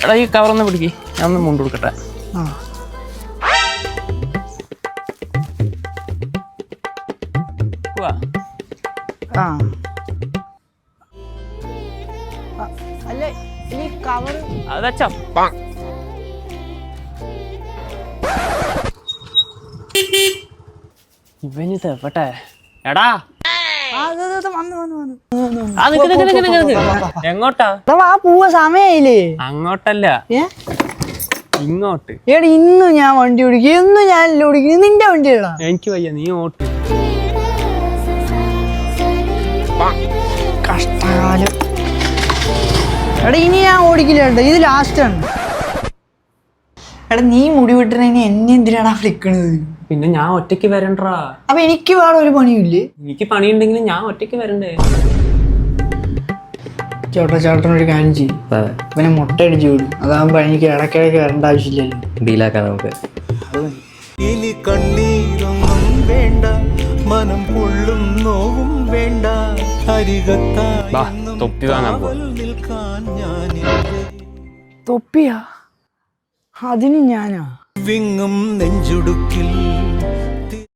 എടാ ഈ കവറൊന്ന് പിടിക്ക്, ഞാൻ ഒന്ന് മുണ്ട് കൊടുക്കട്ടെ. അത് വെച്ചോ. ഇവന് തെപ്പട്ടെ. എടാ എങ്ങോട്ടാ പോവാ സമയായില്ലേ? അങ്ങോട്ടല്ല, ഇങ്ങോട്ട്. എടാ ഇന്നും ഞാൻ വണ്ടി ഓടിക്കും, എന്നും ഞാനല്ല ഓടിക്കും. നിന്റെ വണ്ടിയാ. എനിക്ക് വയ്യ, നീ ഓട്ട്. കഷ്ടകാലം. എടാ ഇനി ഞാൻ ഓടിക്കില്ല കേട്ടോ, ഇത് ലാസ്റ്റാണ്. എടാ നീ മുടി വിട്ടണ എന്നെ എന്തിനാണ് വിളിക്കണത്? പിന്നെ ഞാൻ ഒറ്റയ്ക്ക് വരണ്ടാ. അപ്പൊ എനിക്ക് വേറെ ഒരു പണിയില്ലേ? എനിക്ക് പണിയുണ്ടെങ്കിലും ഞാൻ ഒറ്റയ്ക്ക് വരണ്ടേ? ചേട്ടനൊരു കാര്യം ചെയ്യും, പിന്നെ മുട്ട അടിച്ചു വിടും. അതാകുമ്പോ എനിക്ക് ഇടയ്ക്കിടയ്ക്ക് വരേണ്ട ആവശ്യമില്ലല്ലോ. ഡീലാക്കാം നമുക്ക്. ഇനി കണ്ണീരൊന്നും വേണ്ട, മനം പൊള്ളും നോവും വേണ്ട, തൊപ്പി വാങ്ങാൻ പോ. നിൽക്കാൻ ഞാൻ തൊപ്പിയാ? അതിന് ഞാനാ വിങ്ങും നെഞ്ചുടുക്കിൽ